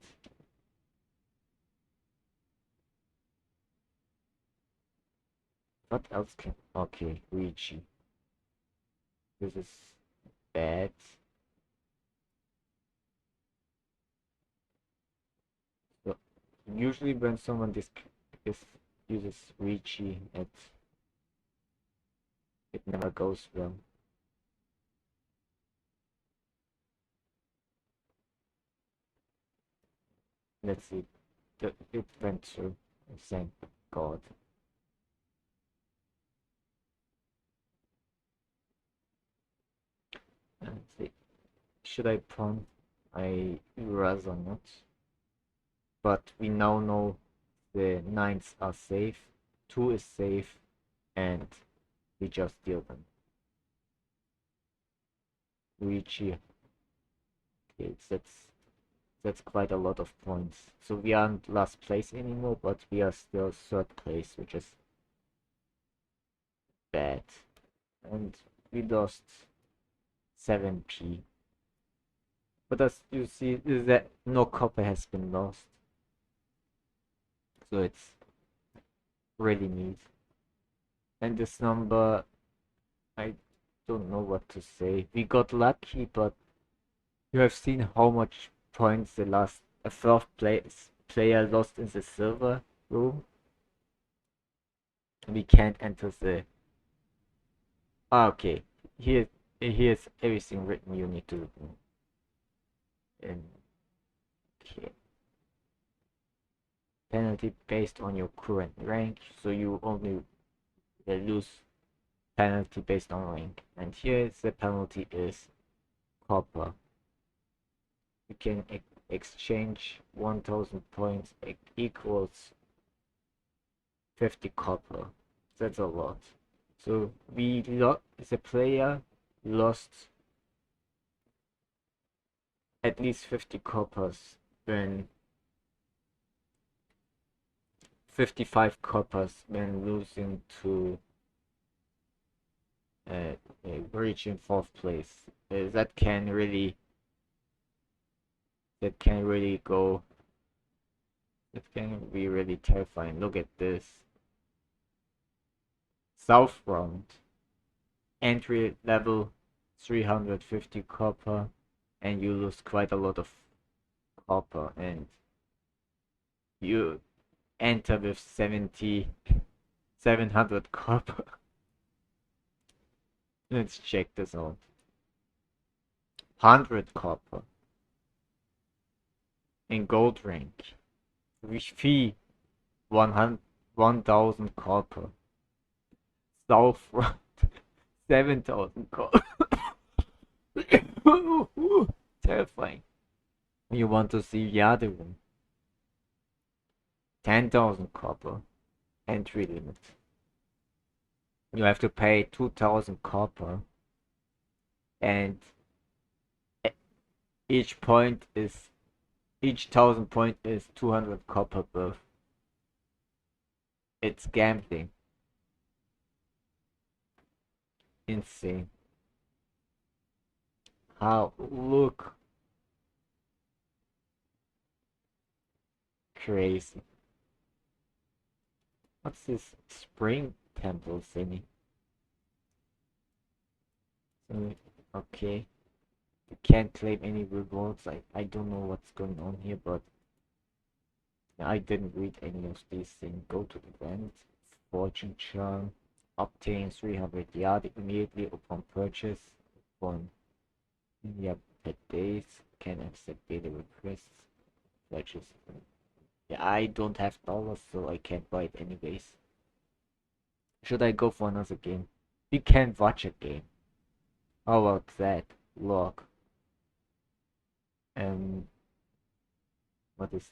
S1: What else can... Okay, Ouija. This is bad. So, usually when someone uses Ouija, it never goes well. Let's see. It went through. Thank God. Let's see. Should I pawn? I rather not. But we now know the 9s are safe. 2 is safe. And we just deal them. Ouija. Okay, that's quite a lot of points. So we aren't last place anymore, but we are still third place, which is bad. And we lost 7p. But as you see, is that no copper has been lost. So it's really neat. And this number, I don't know what to say. We got lucky, but you have seen how much points a fourth player lost in the silver room. We can't enter the... Okay, here's everything written you need to do. Okay. Penalty based on your current rank, so you only lose penalty based on rank. And here the penalty is copper. You can exchange 1000 points equals 50 copper. That's a lot. So the player lost at least 50 coppers when 55 coppers when losing to uh, reaching fourth place. That can really go. It can be really terrifying. Look at this. South round. Entry level 350 copper, and you lose quite a lot of copper, and you enter with 700 copper. Let's check this out. 100 copper in gold rank. With fee 1000 copper. South round 7000 copper. Terrifying. You want to see the other one? 10,000 copper. Entry limit. You have to pay 2000 copper. And each 1000 point is 200 copper worth. It's gambling. Insane. How? Look. Crazy. What's this spring temple thingy? Okay. You can't claim any rewards. I don't know what's going on here, but I didn't read any of these things. Go to event, fortune charm, obtain 300 yard immediately upon purchase. Upon per days, can accept daily requests. Purchase. Yeah, I don't have dollars, so I can't buy it anyways. Should I go for another game? We can watch a game. How about that? Log. What is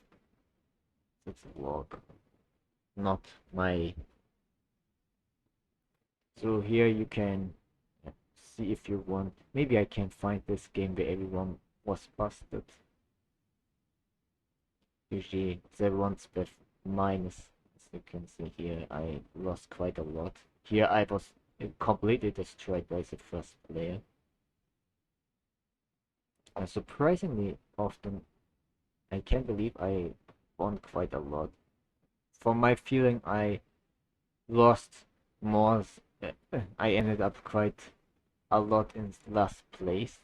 S1: it's a log? Not my. So here you can see if you want. Maybe I can find this game where everyone was busted. Usually the ones with minus, as you can see here, I lost quite a lot. Here I was completely destroyed by the first player. Surprisingly often, I can't believe I won quite a lot. From my feeling, I lost more. I ended up quite a lot in last place.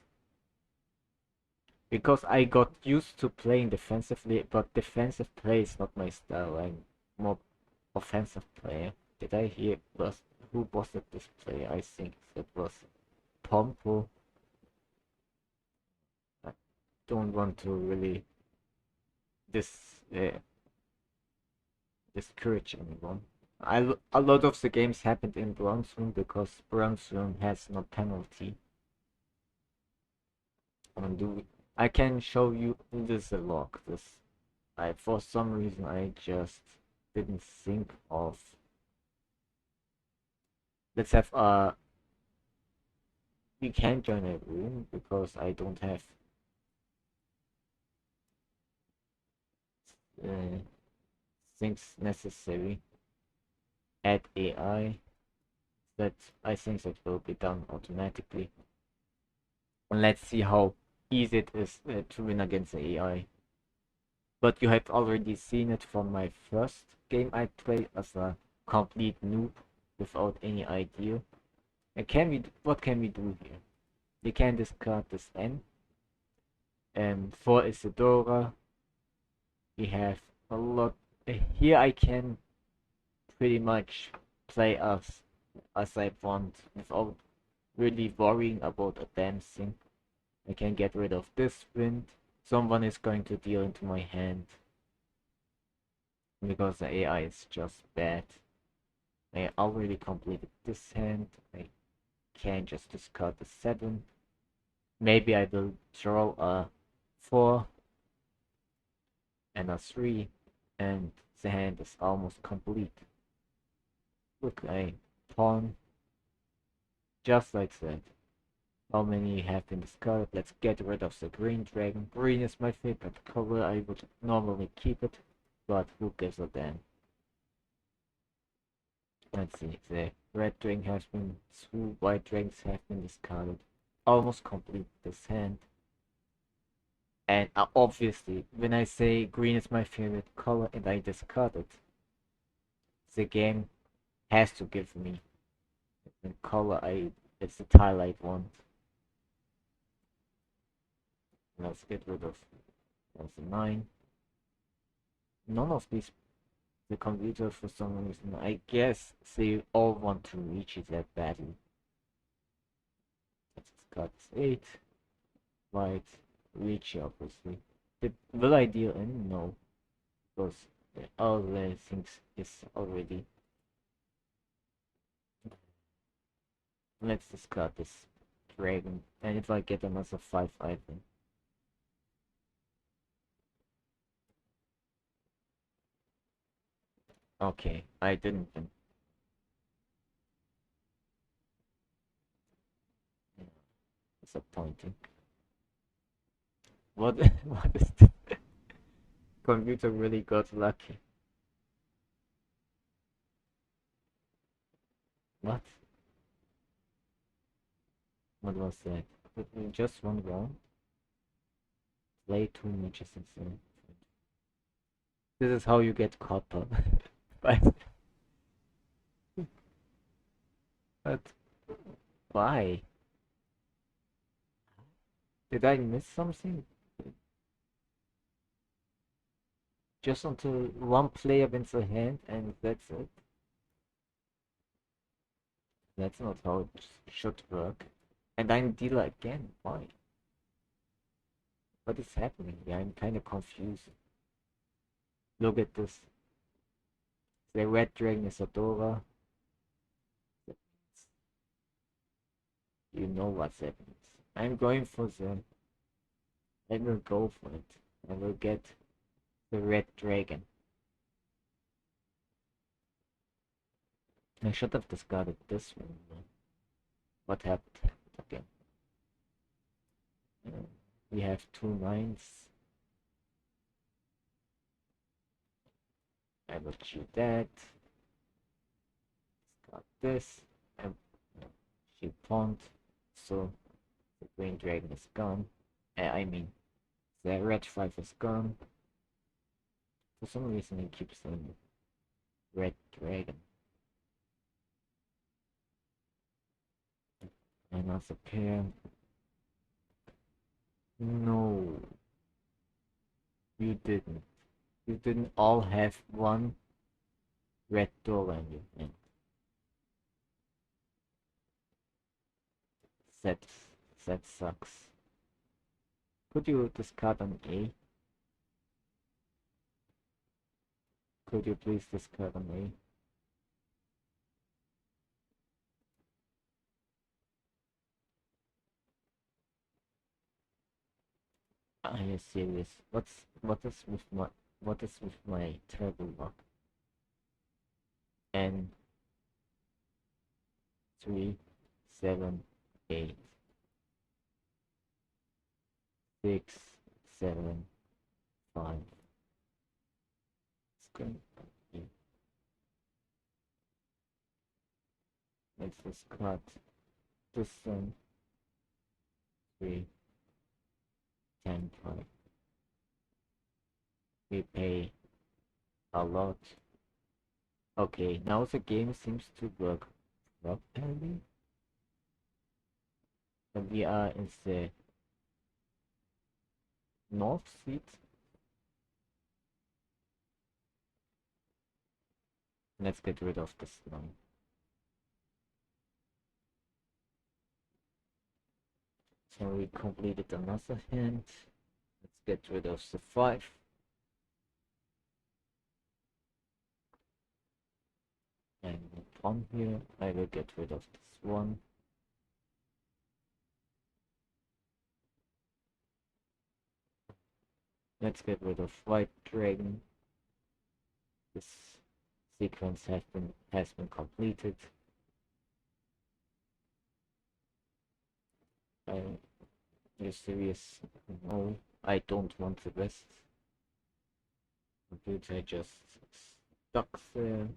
S1: Because I got used to playing defensively, but defensive play is not my style. I'm more offensive player. Did I hear who was it this player? I think it was Pompo. I don't want to really discourage anyone. A lot of the games happened in bronze room because bronze room has no penalty. I can show you this a log. For some reason I just didn't think of. Let's have we can't join a room because I don't have things necessary. Add AI. That I think that will be done automatically. And let's see how easy it is to win against the AI. But you have already seen it from my first game I played as a complete noob without any idea. And what can we do here? We can discard this N. And for Isadora, we have a lot. Here I can pretty much play as I want without really worrying about a damn thing. I can get rid of this wind. Someone is going to deal into my hand. Because the AI is just bad. I already completed this hand. I can just discard the 7. Maybe I will draw a 4 and a 3, and the hand is almost complete. Okay, pawn, just like that. How many have been discarded? Let's get rid of the green dragon. Green is my favorite color. I would normally keep it, but who gives a damn? Let's see. The red dragon has been, two white dragons have been discarded. Almost complete this hand. And obviously, when I say green is my favorite color and I discard it, the game has to give me the color it's the tile I want. Let's get rid of that's a 9. None of these the computer for some reason. I guess they all want to reach it that badly. Let's cut 8. Right. Reach obviously. Will I deal in? No. Because all the things is already. Let's discard this dragon. And if I get another 5 item. Okay, I didn't win. Disappointing. What what is this? Computer really got lucky. What? What was that? Just one round? Play 2 matches instead. This is how you get copper. But but why? Did I miss something? Just until one player wins a hand and that's it? That's not how it should work. And I'm dealer again. Why? What is happening here? I'm kind of confused. Look at this. The red dragon is Adora. You know what that means. I'm going for the. I will go for it. I will get the red dragon. I should have discarded this one. What happened again? We have 2 9s. I will shoot that. Discard this. And she pawned. So the green dragon is gone. I mean, the red 5 is gone. For some reason, I keep saying red dragon. Another pair. No, you didn't. You didn't all have one red door on your hand. That, that sucks. Could you discard an A? Could you please discard an A? Are you serious? What is with my terrible luck? And 3, 7, 8, 6, 7, 5. It's going to be. Let's discard this one. 3, 10, 5. We pay a lot. Okay, now the game seems to work properly. And we are in the north seat. Let's get rid of this one. So we completed another hand. Let's get rid of the 5. And on here, I will get rid of this 1. Let's get rid of white dragon. This sequence has been completed. You're serious? No, I don't want the rest. Computer just stuck there.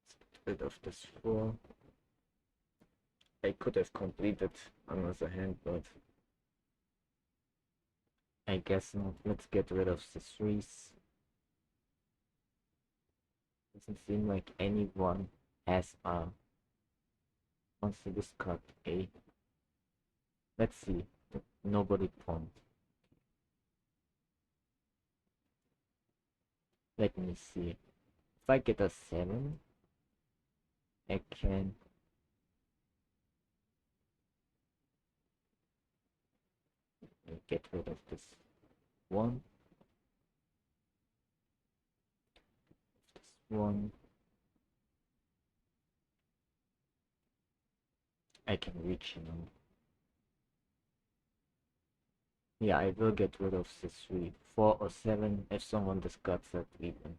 S1: Let's get rid of this floor. I could have completed another hand, but I guess not. Let's get rid of the threes. Doesn't seem like anyone has wants to discard a. Let's see. Nobody pawned. Let me see. If I get a 7, I can get rid of this 1. This 1. I can reach, Yeah, I will get rid of the 3. 4 or 7 if someone discards that even.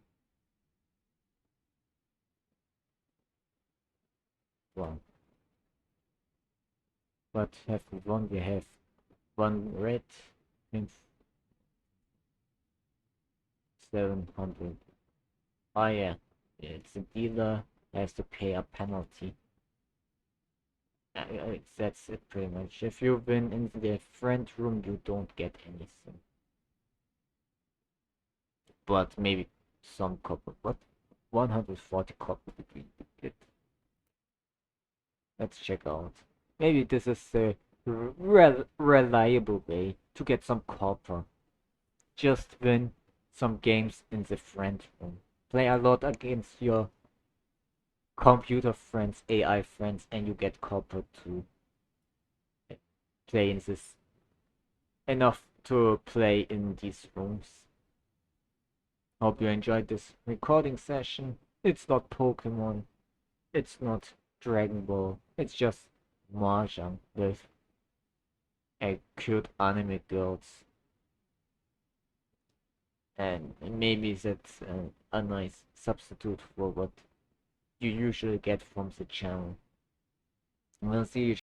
S1: 1. But have we won? We have 1 red and 700. Oh yeah, it's a dealer has to pay a penalty. That's it pretty much. If you win in the friend room, you don't get anything. But maybe some copper. But 140 copper between it. Let's check out. Maybe this is a reliable way to get some copper. Just win some games in the friend room. Play a lot against your computer friends, AI friends, and you get copper to play in this. Enough to play in these rooms. Hope you enjoyed this recording session. It's not Pokemon. It's not Dragon Ball. It's just Mahjong with a cute anime girls. And maybe that's a nice substitute for what you usually get from the channel. We'll see you